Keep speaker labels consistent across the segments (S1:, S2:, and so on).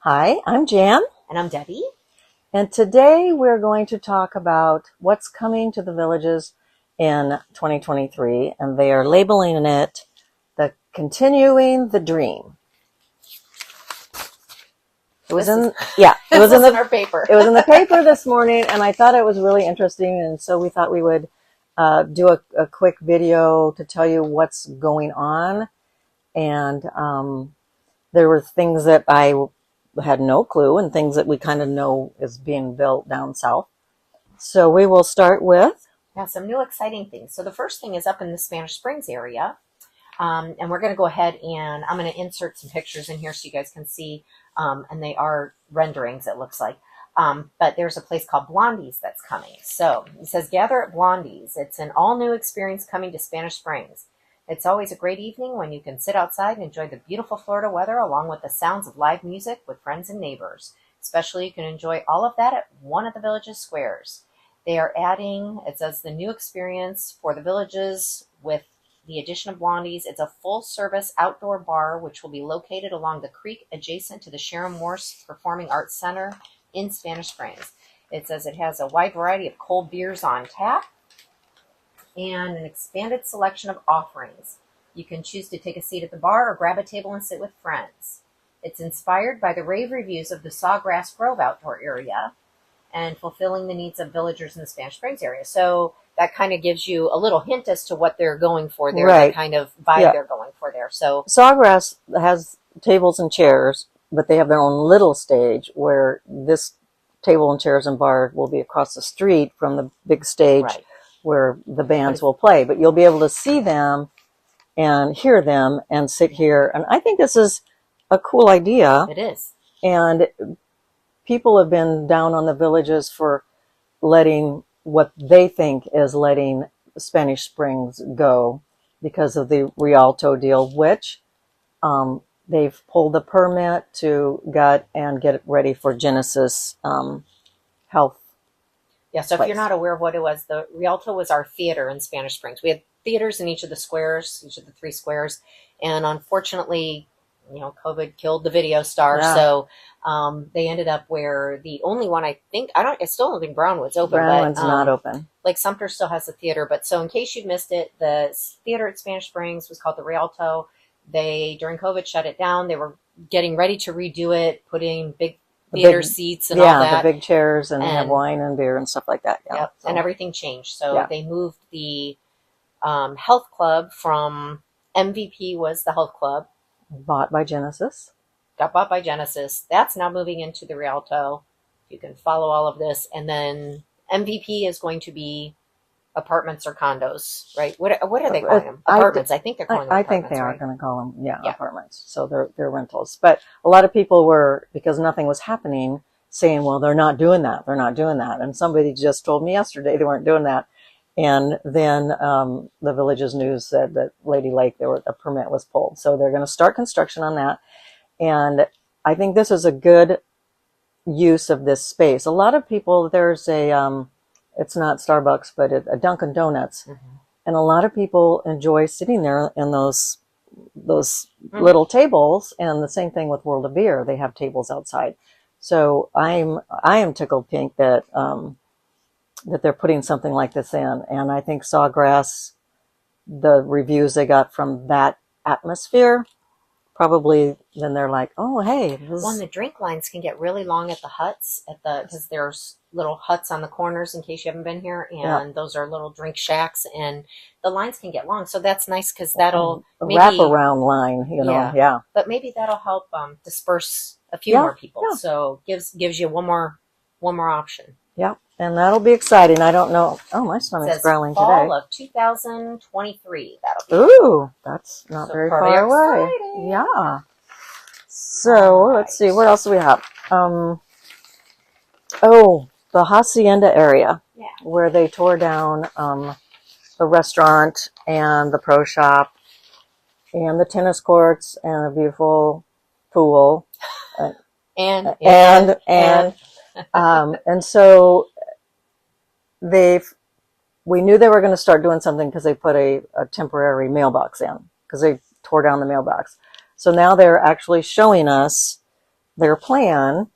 S1: Hi, I'm Jan.
S2: And I'm Debbie.
S1: And today we're going to talk about what's coming to the villages in 2023. And they are labeling it the Continuing the Dream. It was in
S2: our paper.
S1: It was in the paper this morning, and I thought it was really interesting. And so we thought we would do a quick video to tell you what's going on. And there were things that I had no clue and things that we kind of know is being built down south. So we will start with
S2: some new exciting things. So the first thing is up in the Spanish Springs area. And we're going to go ahead and I'm going to insert some pictures in here so you guys can see. And they are renderings, it looks like. But there's a place called Blondies that's coming. So it says, gather at Blondies. It's an all-new experience coming to Spanish Springs. It's always a great evening when you can sit outside and enjoy the beautiful Florida weather along with the sounds of live music with friends and neighbors. Especially, you can enjoy all of that at one of the village's squares. They are adding, it says, the new experience for the villages with the addition of Blondies. It's a full-service outdoor bar which will be located along the creek adjacent to the Sharon Morse Performing Arts Center in Spanish Springs. It says it has a wide variety of cold beers on tap and an expanded selection of offerings. You can choose to take a seat at the bar or grab a table and sit with friends. It's inspired by the rave reviews of the Sawgrass Grove outdoor area and fulfilling the needs of villagers in the Spanish Springs area. So that kind of gives you a little hint as to what they're going for there,
S1: right.
S2: The kind of vibe they're going for there. So
S1: Sawgrass has tables and chairs, but they have their own little stage where this table and chairs and bar will be across the street from the big stage.
S2: Right.
S1: Where the bands will play, but you'll be able to see them and hear them and sit here. And I think this is a cool idea.
S2: It is.
S1: And people have been down on the villages for letting what they think is letting Spanish Springs go because of the Rialto deal, which they've pulled the permit to gut and get it ready for Genesis Health.
S2: Yeah, so if you're not aware of what it was, the Rialto was our theater in Spanish Springs. We had theaters in each of the squares, each of the three squares. And unfortunately, COVID killed the video star. Yeah. So they ended up where the only one I still don't think Brownwood's open.
S1: Brownwood's not open.
S2: Like Sumter still has a theater. But so in case you missed it, the theater at Spanish Springs was called the Rialto. They, during COVID, shut it down. They were getting ready to redo it, putting big theater seats and all that.
S1: Yeah, the big chairs and have wine and beer and stuff like that. Yeah,
S2: yep. So. And everything changed. So they moved the health club from MVP was the health club.
S1: Bought by Genesis.
S2: Got bought by Genesis. That's now moving into the Rialto. You can follow all of this. And then MVP is going to be apartments or condos, right? What are they calling them? Apartments. I think they're calling them apartments.
S1: I think they are going to call them, apartments. So they're rentals. But a lot of people were, because nothing was happening, saying, well, they're not doing that. They're not doing that. And somebody just told me yesterday they weren't doing that. And then the Villages News said that Lady Lake, a permit was pulled. So they're going to start construction on that. And I think this is a good use of this space. A lot of people, there's it's not Starbucks, but a Dunkin' Donuts. Mm-hmm. And a lot of people enjoy sitting there in those little tables. And the same thing with World of Beer. They have tables outside. So I am tickled pink that they're putting something like this in. And I think Sawgrass, the reviews they got from that atmosphere, probably then they're like, oh, hey.
S2: Well, the drink lines can get really long at the huts, because there's little huts on the corners in case you haven't been here. And those are little drink shacks. And the lines can get long. So that's nice because that'll
S1: wraparound line, Yeah.
S2: But maybe that'll help disperse a few more people. Yeah. So gives you one more option.
S1: Yeah. And that'll be exciting. I don't know. Oh, my stomach's growling today.
S2: Fall of 2023. That'll be
S1: Ooh, that's not very far away. Yeah. So let's see. What else do we have? The Hacienda area where they tore down the restaurant and the pro shop and the tennis courts and a beautiful pool.
S2: And
S1: so we knew they were going to start doing something because they put a temporary mailbox in because they tore down the mailbox. So now they're actually showing us their plan,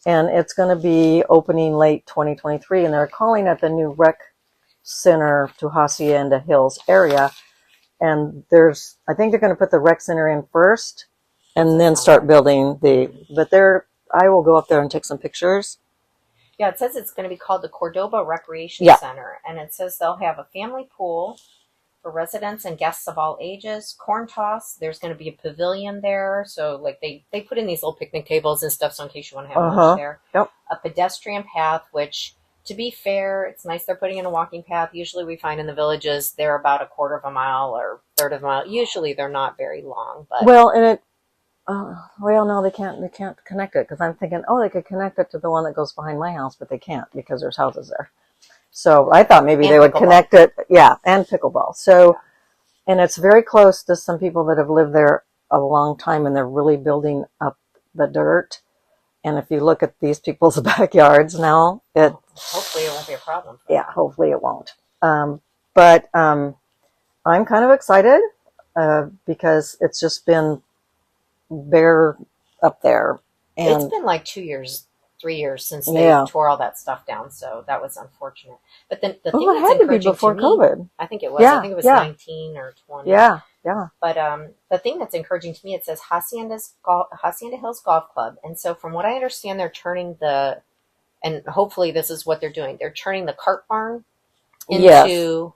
S1: and it's going to be opening late 2023, and they're calling it the new rec center to Hacienda Hills area. And I think they're going to put the rec center in first, and then start building I will go up there and take some pictures.
S2: Yeah, it says it's going to be called the Cordoba Recreation Center, and it says they'll have a family pool for residents and guests of all ages, corn toss. There's going to be a pavilion there, so like they put in these little picnic tables and stuff, so in case you want to have lunch there.
S1: Yep.
S2: A pedestrian path, which, to be fair, it's nice they're putting in a walking path. Usually we find in the villages they're about a quarter of a mile or third of a mile. Usually they're not very long, but
S1: no, they can't connect it, because I'm thinking, they could connect it to the one that goes behind my house, but they can't because there's houses there. So I thought maybe they would connect it. Yeah, and pickleball. So, and it's very close to some people that have lived there a long time, and they're really building up the dirt. And if you look at these people's backyards now,
S2: hopefully it won't be a problem.
S1: Hopefully it won't. But I'm kind of excited because it's just been bare up there. And
S2: it's been like 2 years, 3 years since they tore all that stuff down, so that was unfortunate. But then the thing that's encouraging to be before COVID. I think it was. I think it was 19 or 20.
S1: Yeah.
S2: But the thing that's encouraging to me, it says Hacienda Hills Golf Club, and so from what I understand, they're turning and hopefully this is what they're doing. They're turning the cart barn into.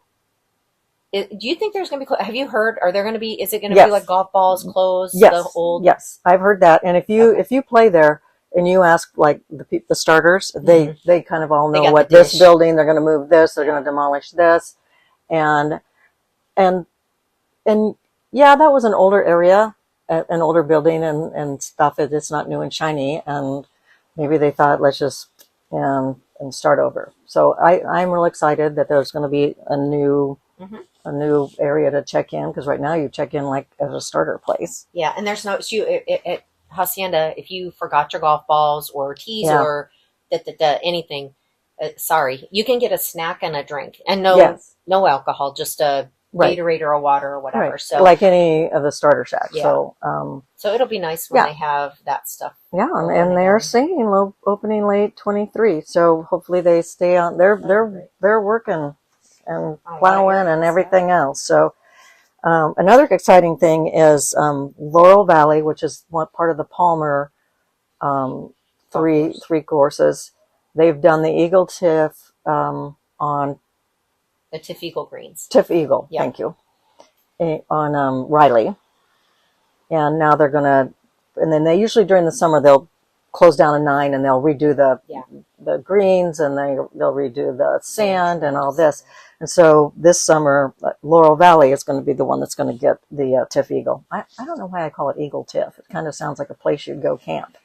S2: Do you think there's going to be? Have you heard? Are there going to be? Is it going to be like golf balls closed?
S1: Yes. Yes, I've heard that. And if you play there and you ask like the starters, they kind of all know what this building. They're going to move this. They're going to demolish this, and yeah, that was an older area, an older building and stuff. It's not new and shiny, and maybe they thought let's just and start over. So I'm real excited that there's going to be a new area to check in, because right now you check in like as a starter place. Yeah,
S2: and there's no at Hacienda, if you forgot your golf balls or tees or anything, sorry, you can get a snack and a drink, and no alcohol, just a Gatorade or a water or whatever. So
S1: like any of the starter shacks.
S2: So it'll be nice when they have that stuff.
S1: Yeah, and they're saying opening late 23. So hopefully they stay on. They're working and plowing and everything else. So another exciting thing is Laurel Valley, which is one part of the Palmer three courses. They've done the Eagle Tiff on
S2: the Tiff Eagle greens.
S1: Tiff Eagle, thank you. On Riley. And now they're going to, and then they usually during the summer, they'll close down at 9 and they'll redo the greens, and they'll redo the sand and all this. And so this summer, Laurel Valley is going to be the one that's going to get the Tiff Eagle. I don't know why I call it Eagle Tiff. It kind of sounds like a place you'd go camp.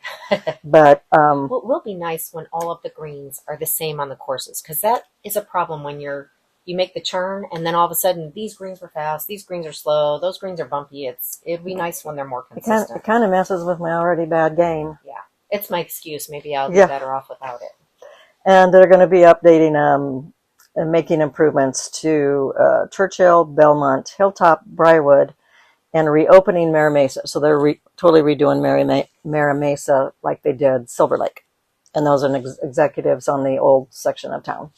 S1: But
S2: well, it will be nice when all of the greens are the same on the courses, because that is a problem when you make the turn and then all of a sudden these greens are fast, these greens are slow, those greens are bumpy. It'd be nice when they're more consistent.
S1: It kind of messes with my already bad game.
S2: Yeah, it's my excuse. Maybe I'll be better off without it.
S1: And they're going to be updating and making improvements to Churchill, Belmont, Hilltop, Briarwood, and reopening Mara Mesa. So they're totally redoing Mara Mesa like they did Silver Lake. And those are executives on the old section of town.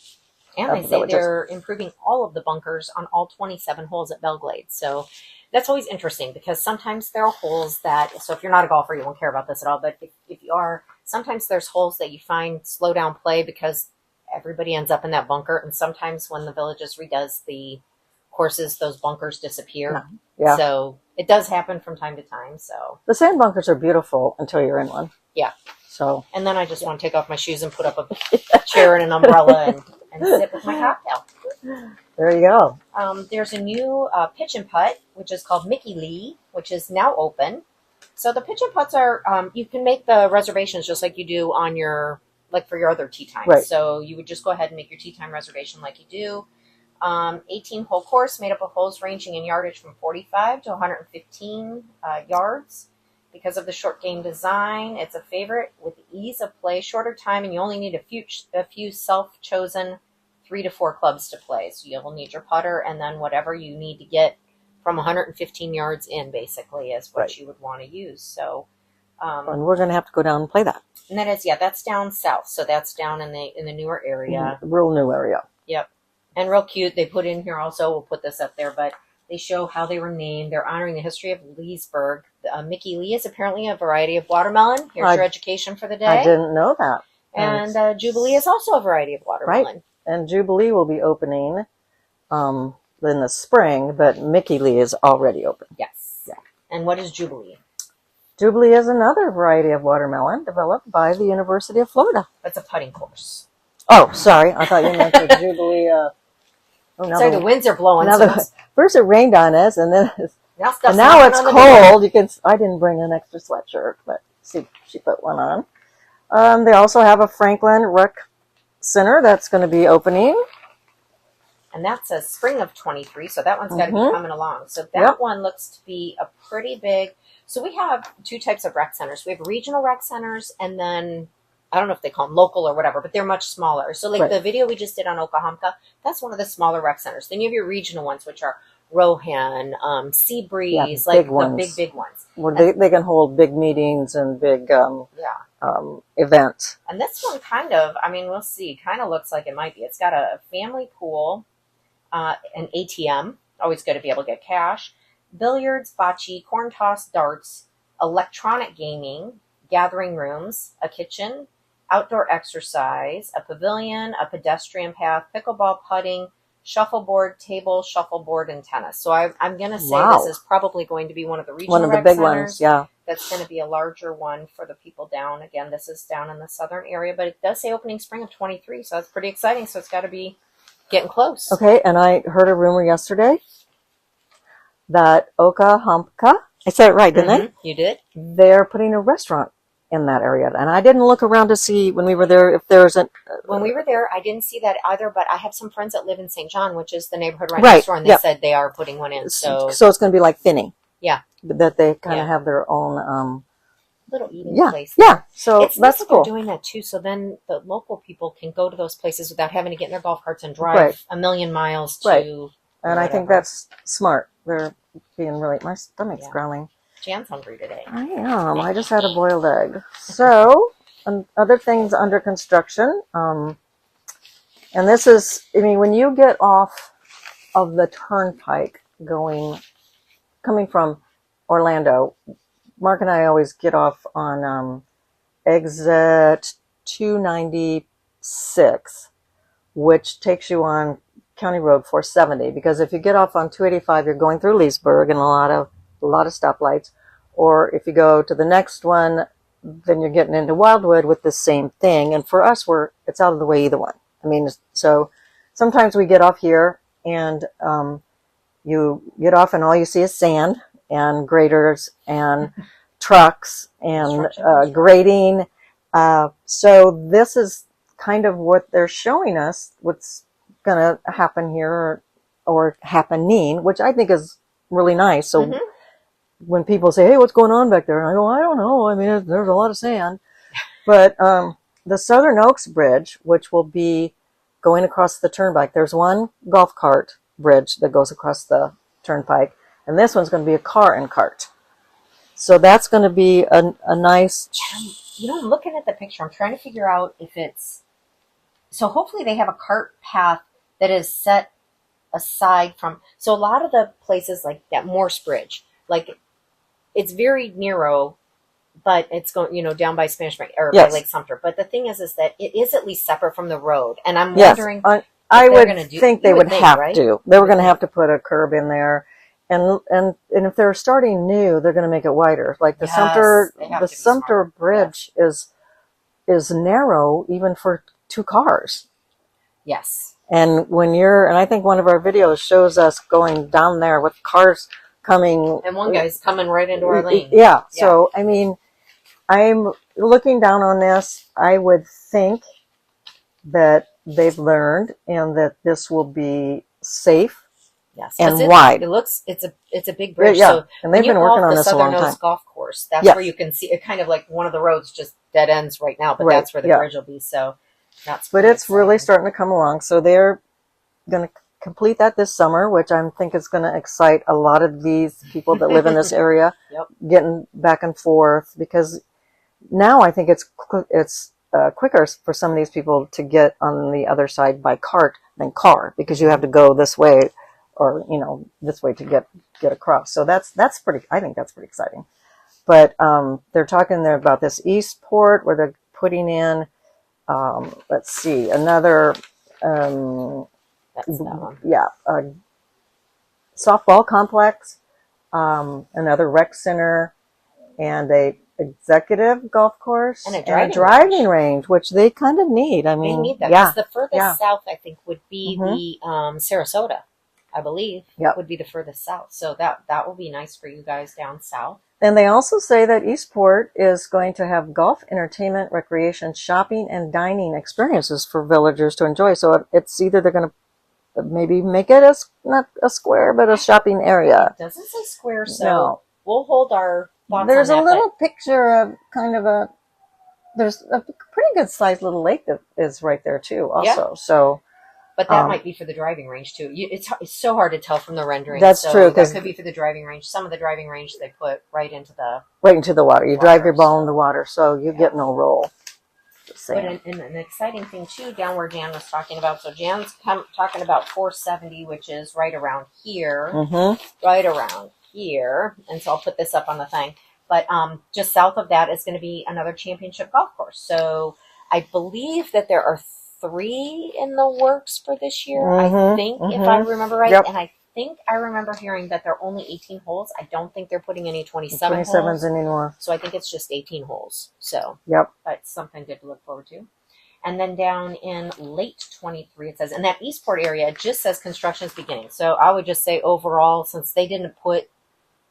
S2: And they say they're improving all of the bunkers on all 27 holes at Belglade. So that's always interesting, because sometimes there are holes that, so if you're not a golfer, you won't care about this at all. But if you are, sometimes there's holes that you find slow down play because everybody ends up in that bunker. And sometimes when the Villages redoes the courses, those bunkers disappear. Yeah. So it does happen from time to time. So
S1: the sand bunkers are beautiful until you're in one.
S2: Yeah.
S1: So,
S2: and then I just want to take off my shoes and put up a chair and an umbrella and sit with my cocktail.
S1: There you go.
S2: There's a new pitch and putt, which is called Mickey Lee, which is now open. So the pitch and putts are, you can make the reservations just like you do on for your other tee times. Right. So you would just go ahead and make your tee time reservation like you do. 18-hole course made up of holes ranging in yardage from 45 to 115 yards. Because of the short game design, it's a favorite with ease of play, shorter time, and you only need a few self-chosen 3 to 4 clubs to play. So you'll need your putter, and then whatever you need to get from 115 yards in, basically, is what you would want to use. So
S1: And we're going to have to go down and play that.
S2: And that is, that's down south. So that's down in the newer area.
S1: Real new area.
S2: Yep. And real cute. They put in here also, we'll put this up there, but they show how they were named. They're honoring the history of Leesburg. Mickey Lee is apparently a variety of watermelon. Here's your education for the day.
S1: I didn't know that.
S2: And Jubilee is also a variety of watermelon.
S1: Right. And Jubilee will be opening in the spring, but Mickey Lee is already open.
S2: Yes. Yeah. And what is Jubilee?
S1: Jubilee is another variety of watermelon developed by the University of Florida.
S2: That's a putting course.
S1: Oh, sorry. I thought you meant the Jubilee.
S2: Sorry, the winds are blowing.
S1: First it rained on us, and then
S2: now
S1: it's cold. You can. I didn't bring an extra sweatshirt, but see, she put one on. They also have a Franklin Rec Center that's going to be opening.
S2: And that says spring of 23, so that one's got to be coming along. So that one looks to be a pretty big. So we have two types of rec centers. We have regional rec centers, and then I don't know if they call them local or whatever, but they're much smaller. So like the video we just did on Okahumpka, that's one of the smaller rec centers. Then you have your regional ones, which are Rohan, Seabreeze, like the big ones.
S1: Where they can hold big meetings and big events.
S2: And this one kind of, I mean, we'll see, kind of looks like it might be. It's got a family pool, an ATM, always good to be able to get cash, billiards, bocce, corn toss, darts, electronic gaming, gathering rooms, a kitchen, outdoor exercise, a pavilion, a pedestrian path, pickleball, putting, shuffleboard, table, shuffleboard, and tennis. So I'm going to say this is probably going to be one of the regional rec
S1: big
S2: centers.
S1: ones, yeah.
S2: That's going to be a larger one for the people down. Again, this is down in the southern area, but it does say opening spring of 23, so that's pretty exciting. So it's got to be getting close.
S1: Okay, and I heard a rumor yesterday that Okahumpka, I said it right, didn't I?
S2: You did?
S1: They're putting a restaurant in that area. And I didn't look around to see when we were there if there's a...
S2: When we were there, I didn't see that either, but I have some friends that live in St. John, which is the neighborhood right next door, and they said they are putting one in. So
S1: it's going to be like Finney.
S2: Yeah.
S1: That they kind of have their own...
S2: little eating place.
S1: Yeah, so
S2: it's
S1: that's
S2: nice
S1: cool.
S2: They're doing that too, so then the local people can go to those places without having to get in their golf carts and drive a million miles to...
S1: And I think that's smart. They're being really... My stomach's growling.
S2: Jan's hungry today.
S1: I am. I just had a boiled egg. So, other things under construction. And this is, I mean, when you get off of the turnpike coming from Orlando, Mark and I always get off on exit 296, which takes you on County Road 470. Because if you get off on 285, you're going through Leesburg and a lot of stoplights. Or if you go to the next one, then you're getting into Wildwood with the same thing. And for us, it's out of the way either one. I mean, so sometimes we get off here and you get off and all you see is sand and graders and trucks and grading. So this is kind of what they're showing us, what's going to happen here or happening, which I think is really nice. So when people say, hey, what's going on back there? And I go, I don't know. I mean, there's a lot of sand. But the Southern Oaks Bridge, which will be going across the turnpike, there's one golf cart bridge that goes across the turnpike, and this one's going to be a car and cart. So that's going to be a nice...
S2: You know, I'm looking at the picture. I'm trying to figure out if it's... So hopefully they have a cart path that is set aside from... So a lot of the places like that Morse Bridge, like... It's very narrow, but it's going, down by Spanish Spring or by Lake Sumter. But the thing is that it is at least separate from the road. And I'm wondering,
S1: I would think they would have to. They were going to have to put a curb in there, and if they're starting new, they're going to make it wider. Like the Sumter Bridge is narrow even for two cars.
S2: Yes.
S1: And I think one of our videos shows us going down there with cars coming,
S2: and one guy's coming right into our lane.
S1: Yeah. So I mean, I'm looking down on this. I would think that they've learned and that this will be safe.
S2: Yes,
S1: and wide.
S2: It's a big bridge.
S1: Yeah,
S2: so
S1: and they've been working on this a long time.
S2: Southern Oaks Golf Course. That's where you can see it. Kind of like one of the roads just dead ends right now, but that's where the bridge will be. So that's.
S1: But it's really starting to come along. So they're going to complete that this summer, which I think is going to excite a lot of these people that live in this area, getting back and forth, because now I think it's quicker for some of these people to get on the other side by cart than car, because you have to go this way or, you know, this way to get across. So that's pretty, I think that's pretty exciting. But they're talking there about this Eastport where they're putting in, let's see, another,
S2: That's that one.
S1: yeah, softball complex, another rec center, and a executive golf course
S2: And a
S1: driving range, which they kind of need. I
S2: They
S1: mean,
S2: need that.
S1: yeah,
S2: Because the furthest
S1: yeah.
S2: south, I think, would be the Sarasota, I believe,
S1: Yep.
S2: would be the furthest south. So that will be nice for you guys down south.
S1: And they also say that Eastport is going to have golf, entertainment, recreation, shopping, and dining experiences for villagers to enjoy. So it's either they're going to maybe make it not a square, but a shopping area.
S2: It doesn't say square, so
S1: No.
S2: we'll hold our thoughts
S1: There's
S2: on that.
S1: a little picture of kind of there's a pretty good sized little lake that is right there too also. So,
S2: But that might be for the driving range too. It's so hard to tell from the rendering.
S1: That's
S2: so
S1: true.
S2: That could be for the driving range. Some of the driving range they put right into the
S1: water. You drive your ball in the water, so you get no roll.
S2: But an exciting thing too, down where Jan was talking about. So Jan's talking about 470, which is right around here, right around here. And so I'll put this up on the thing. But just south of that is going to be another championship golf course. So I believe that there are 3 in the works for this year. I think, if I remember right.
S1: Yep.
S2: And I think I remember hearing that there are only 18 holes. I don't think they're putting any 27
S1: 27s
S2: holes
S1: anymore.
S2: So I think it's just 18 holes. So
S1: yep,
S2: that's something good to look forward to. And then down in late 23, it says, in that Eastport area, it just says construction is beginning. So I would just say overall, since they didn't put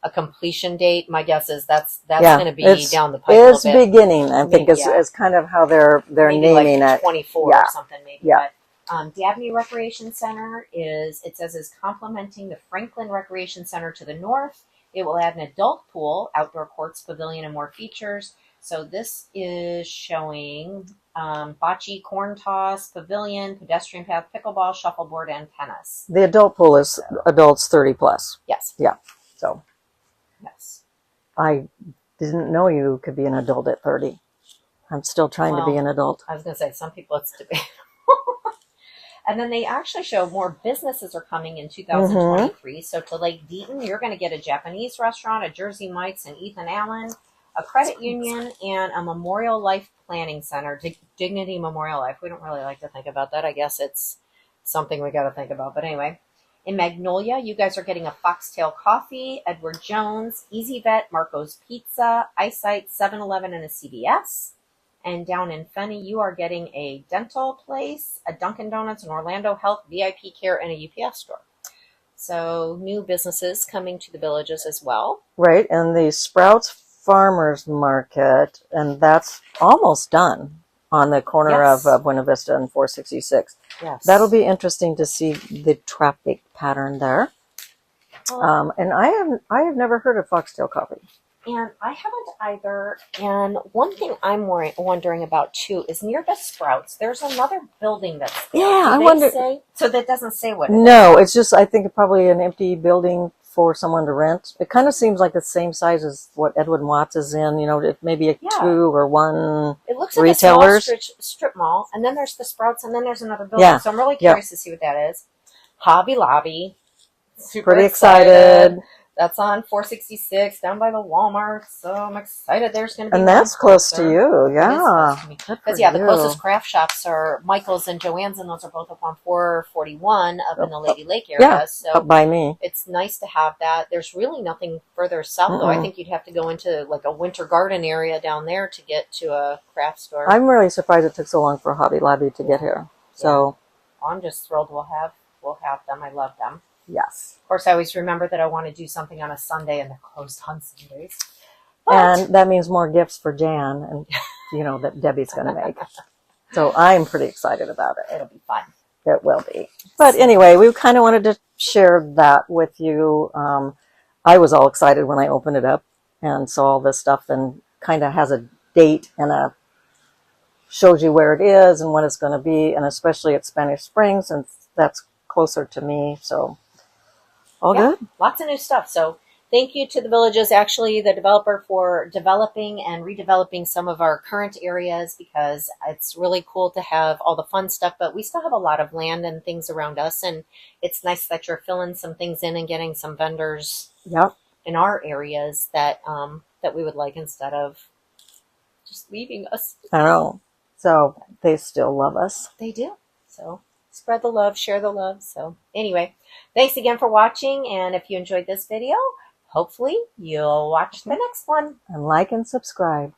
S2: a completion date, my guess is that's going to be down the pipe a little bit.
S1: It's beginning, I think, is kind of how they're
S2: maybe
S1: naming
S2: like
S1: it.
S2: 24 or something maybe.
S1: Yeah.
S2: But Dabney Recreation Center is complementing the Franklin Recreation Center to the north. It will add an adult pool, outdoor courts, pavilion, and more features. So this is showing bocce, corn toss, pavilion, pedestrian path, pickleball, shuffleboard, and tennis.
S1: The adult pool is adults 30 plus.
S2: Yes.
S1: Yeah. So.
S2: Yes.
S1: I didn't know you could be an adult at 30. I'm still trying to be an adult.
S2: I was going to say, some people it's debatable. And then they actually show more businesses are coming in 2023. So to Lake Deaton, you're going to get a Japanese restaurant, a Jersey Mike's and Ethan Allen, a credit union, and a Memorial Life Planning Center, Dignity Memorial Life. We don't really like to think about that. I guess it's something we got to think about. But anyway, in Magnolia, you guys are getting a Foxtail Coffee, Edward Jones, Easy Vet, Marco's Pizza, Eyesight, 7-Eleven, and a CVS. And down in Fenny, you are getting a dental place, a Dunkin' Donuts, an Orlando Health, VIP Care, and a UPS store. So new businesses coming to the villages as well.
S1: Right, and the Sprouts Farmers Market, and that's almost done on the corner of Buena Vista and 466.
S2: Yes.
S1: That'll be interesting to see the traffic pattern there. And I have never heard of Foxtail Coffee.
S2: And I haven't either. And one thing I'm wondering about too is near the Sprouts, there's another building that's there.
S1: Yeah, I wonder.
S2: So that doesn't say what it
S1: is. It's just, I think, probably an empty building for someone to rent. It kind of seems like the same size as what Edwin Watts is in. You know, maybe 2 or 1
S2: It looks
S1: retailers.
S2: like a small strip mall, and then there's the Sprouts, and then there's another building. Yeah. So I'm really curious to see what that is. Hobby Lobby. Super
S1: Pretty excited.
S2: That's on 466 down by the Walmart. So I'm excited. There's going to be.
S1: And that's close to you. Yeah.
S2: Because the closest craft shops are Michael's and Joann's, and those are both up on 441 up in the Lady Lake area.
S1: Yeah,
S2: so
S1: up by me.
S2: It's nice to have that. There's really nothing further south, though. I think you'd have to go into like a winter garden area down there to get to a craft store.
S1: I'm really surprised it took so long for Hobby Lobby to get here. So
S2: I'm just thrilled we'll have them. I love them.
S1: Yes.
S2: Of course, I always remember that I want to do something on a Sunday, and they're closed on Sundays.
S1: And that means more gifts for Jan, and that Debbie's going to make. So I'm pretty excited about it.
S2: It'll be fun.
S1: It will be. But anyway, we kind of wanted to share that with you. I was all excited when I opened it up and saw all this stuff, and kind of has a date and shows you where it is and what it's going to be, and especially at Spanish Springs, since that's closer to me. So. All good.
S2: Lots of new stuff. So Thank you to the Villages, actually, the developer, for developing and redeveloping some of our current areas, because it's really cool to have all the fun stuff, but we still have a lot of land and things around us, and it's nice that you're filling some things in and getting some vendors
S1: Yep.
S2: in our areas that that we would like, instead of just leaving us.
S1: I know. So they still love us.
S2: They do. So spread the love, share the love. So anyway, thanks again for watching, and if you enjoyed this video, hopefully you'll watch the next one.
S1: And like and subscribe.